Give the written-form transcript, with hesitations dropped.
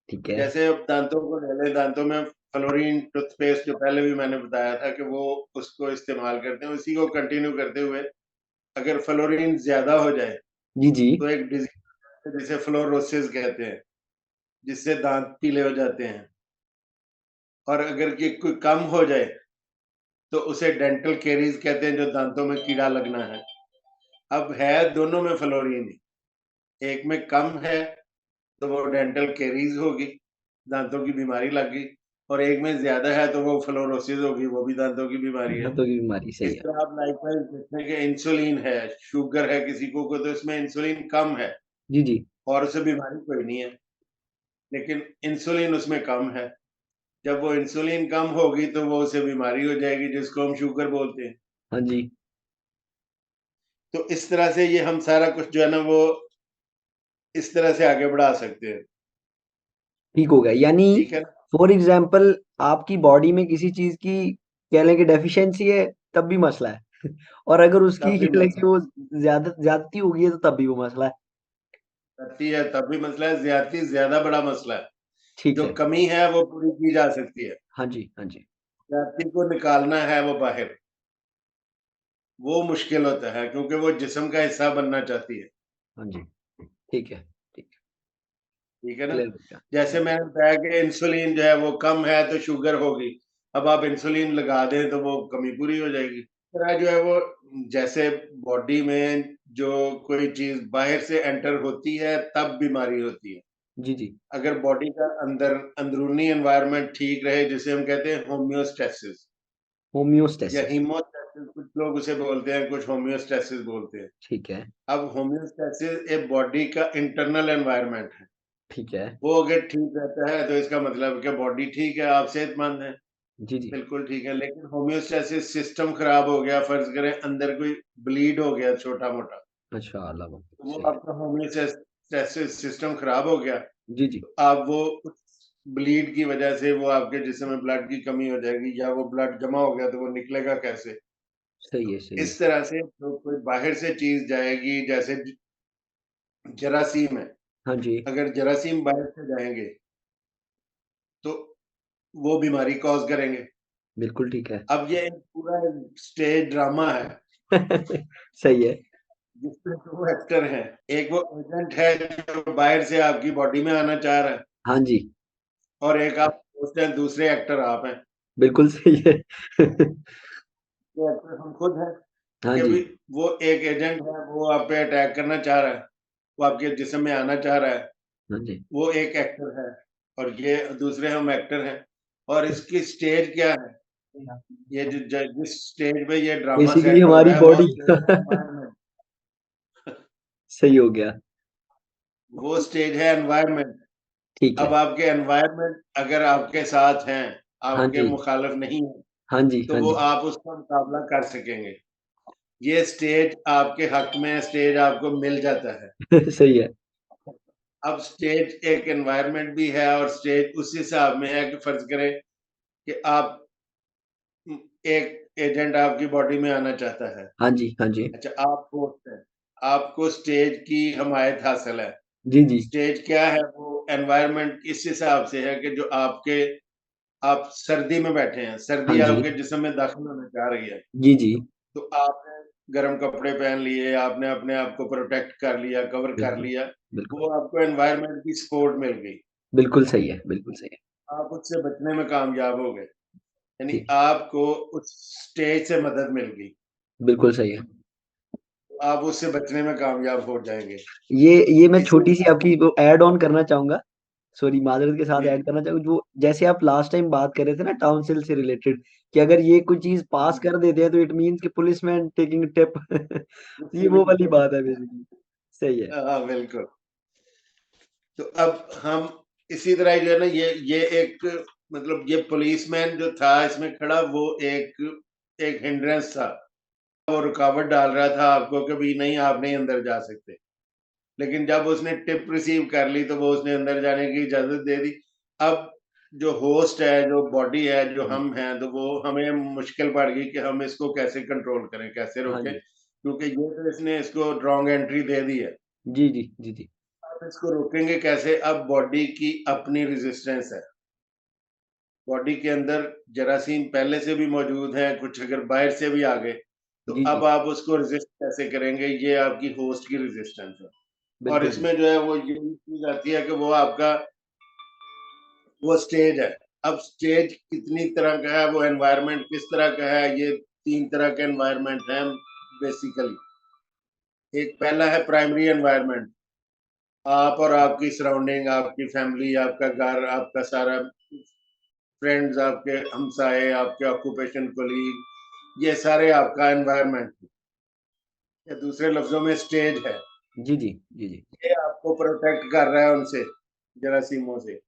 ठीक है। जैसे अब दांतों को ले लें, दांतों में फ्लोरीन टूथपेस्ट जो पहले भी मैंने बताया था कि वो उसको इस्तेमाल करते हैं, उसी को कंटिन्यू करते हुए अगर फ्लोरीन ज्यादा हो जाए जी, जी। तो एक डिजीज जिसे फ्लोरोसिस कहते हैं, जिससे दांत पीले हो जाते हैं। और अगर ये कोई कम हो जाए तो उसे डेंटल केरीज कहते हैं, जो दांतों में कीड़ा लगना है। अब है दोनों में फ्लोरीन ही, एक में कम है तो वो डेंटल केरीज होगी, दांतों की बीमारी लग गई, और एक में ज्यादा है तो वो फ्लोरोसिस होगी, वो भी दांतों की बीमारी है। दांतों की बीमारी, सही इस है। तरह आप लाइकवाइज देखें कि इंसुलिन है, शुगर है किसी को तो इसमें इंसुलिन कम है जी, जी। और उसे बीमारी कोई नहीं है, लेकिन इंसुलिन उसमें कम है। जब वो इंसुलिन कम होगी तो वो उसे बीमारी हो जाएगी, जिसको हम शुगर बोलते हैं। हाँ जी। तो इस तरह से ये हम सारा कुछ जो है ना वो इस तरह से आगे बढ़ा सकते हैं। ठीक हो गया। यानी ठीक है ना? फॉर एग्ज़ाम्पल आपकी बॉडी में किसी चीज़ की कह लें कि डेफ़िशिएंसी है, तब भी मसला है। और अगर उसकी तब भी कह लें कि मसला वो ज़्यादती हो गई है, तो तब भी वो मसला है। रहती है, तब भी मसला है, ज्यादती ज्यादा बड़ा मसला है। ठीक जो है। कमी है वो पूरी की जा सकती है, हाँ जी, हाँ जी। ज्यादती को निकालना है वो बाहर, वो मुश्किल होता है क्योंकि वो जिस्म का हिस्सा बनना चाहती है। हाँ जी। ठीक है, ठीक है। ठीक है ना? क्लियर हो गया। जैसे मैंने बताया कि इंसुलिन जो है वो कम है तो शुगर होगी। अब आप इंसुलिन लगा दें तो वो कमी पूरी हो जाएगी। इस तरह जो है वो, जैसे बॉडी में जो कोई चीज़ बाहर से एंटर होती है तब बीमारी होती है। जी, जी। अगर बॉडी का अंदरूनी एनवायरनमेंट ठीक रहे, जिसे हम कहते हैं होम्योस्टेसिस या होमियोस्टेसिस। हीमोस्टेसिस, कुछ लोग उसे बोलते हैं, कुछ होम्योस्टेसिस बोलते हैं। ठीक है, अब होम्योस्टेसिस एक बॉडी का इंटरनल एनवायरनमेंट है। ठीक है। वो अगर ठीक रहता है तो इसका मतलब है कि बॉडी ठीक है, आप सेहतमंद हैं, जी, जी। बिल्कुल ठीक है। लेकिन होम्योस्टेसिस सिस्टम खराब हो गया, फर्ज़ करें अंदर कोई ब्लीड हो गया छोटा-मोटा, अच्छा, अल्लाह तो वाह! वो सही है। आपका होम्योस्टेसिस सिस्टम खराब हो गया, जी, जी। तो आप वो उस ब्लीड की वजह से वो आपके जिस्म में ब्लड की कमी हो जाएगी, या वो ब्लड जमा हो गया तो वो निकलेगा कैसे? सही तो है, सही है। इस तरह से जो कोई बाहर से चीज़ जाएगी, जैसे जरासीम है, हाँ जी। अगर जरासीम बाहर से जाएँगे, तो वो बीमारी कॉज़ करेंगे। बिल्कुल ठीक है। अब ये एक पूरा स्टेज ड्रामा है, सही है। जिसमें 2 एक्टर हैं। एक वो एजेंट है जो बाहर से आपकी बॉडी में आना चाह रहा है, हाँ जी, और एक आप दोस्त हैं, दूसरे एक्टर आप हैं। बिल्कुल सही है। ये एक्टर हम खुद हैं, हाँ कि जी, भी वो एक एजेंट है, वो आप पे अटैक करना चाह रहा है, वो आपके जिस्म में आना चाह रहा है। हाँ जी। वो एक एक्टर है और ये दूसरे हम एक्टर हैं। और इसकी स्टेज क्या है? ये जो जिस स्टेज पे ये ड्रामा बेसिकली सेट हो हमारी रहा है वो बॉडी स्टेज है एनवायरनमेंट। सही हो गया। वो स्टेज है एनवायरनमेंट। ठीक अब है। आपके एनवायरनमेंट अगर आपके साथ हैं, हाँ आपके जी, मुखालिफ नहीं है, हाँ जी, तो हाँ वो जी। आप उसका मुकाबला कर सकेंगे। ये स्टेज आपके हक में है, स्टेज आपको मिल जाता है। सही है। अब स्टेज एक एनवायरनमेंट भी है, और स्टेज उस हिसाब में है कि फ़र्ज़ करें कि आप एक एजेंट आपकी बॉडी में आना चाहता है। हाँ जी, हाँ जी। अच्छा, आप होस्ट हैं, आपको स्टेज की हमायत हासिल है। जी, जी। स्टेज क्या है? वो एनवायरनमेंट इस हिसाब से है कि जो आपके आप सर्दी में बैठे हैं, हाँ सर्दी जी। आपके जिस्म में दाखिल होने जा रही है, जी, जी। तो आपने गर्म कपड़े पहन लिए, आपने अपने आप को प्रोटेक्ट कर लिया, कवर कर बिल्कुल, लिया, बिल्कुल। वो आपको एनवायरनमेंट की सपोर्ट मिल गई, बिल्कुल सही है, बिल्कुल सही है। आप उससे बचने में कामयाब हो गए। यानी ठीक है। आपको उस स्टेज से मदद मिल गई, बिल्कुल सही है। तो आप उससे बचने में कामयाब हो जाएँगे। ये मैं इसी छोटी-सी तरह आपकी वो ऐड ऑन करना चाहूँगा। सॉरी माज़रत के साथ जी, ऐड करना चाहूँ जो जैसे आप लास्ट टाइम बात कर रहे थे ना टाउनशिल से रिलेटेड कि अगर ये कोई चीज़ पास जी, कर देते हैं तो इट मीन्स कि पुलिसमैन टेकिंग टिप ये वो वाली बात है बेसिकली। सही है। हाँ, बिल्कुल। तो अब हम इसी तरह जो है ना, ये एक मतलब ये पुलिसमैन जो था इसमें खड़ा, वो एक एक हिंड्रेंस था। वो रुकावट डाल रहा था आपको कि भई नहीं, आप नहीं अंदर जा सकते। लेकिन जब उसने टिप रिसीव कर ली तो वो उसने अंदर जाने की इजाज़त दे दी। अब जो होस्ट है, जो बॉडी है, जो जी। हम हैं, तो वो हमें मुश्किल पड़ गई कि हम इसको कैसे कंट्रोल करें, कैसे हाँ रोकें? जी। क्योंकि ये तो इसने इसको रॉन्ग एंट्री दे दी है। जी, जी। जी, जी। आप इसको रोकेंगे कैसे? अब बॉडी की अपनी रेजिस्टेंस है। बॉडी के अंदर जरासीम पहले से भी मौजूद हैं, कुछ अगर बाहर से भी आ गए, तो जी, अब जी। आप उसको रेज़िस्ट कैसे करेंगे? ये आपकी होस्ट की रेज़िस्टेंस है। और बिल्कुल जी। इसमें जो है वो ये चीज़ आती है कि वो आपका वो स्टेज है। अब स्टेज कितनी तरह का है, वो एनवायरनमेंट किस तरह का है, ये 3 तरह के एनवायरनमेंट हैं बेसिकली। एक पहला है प्राइमरी एनवायरनमेंट, आप और आपकी सराउंडिंग, आपकी फैमिली, आपका घर, आपका सारा फ्रेंड्स, आपके हमसाए, आपके ऑक्यूपेशन कोलीग, ये सारे आपका एनवायरनमेंट है। या दूसरे लफ्जों में स्टेज है। जी, जी। जी, जी। ये आपको प्रोटेक्ट कर रहा है उनसे, जरासीमों से।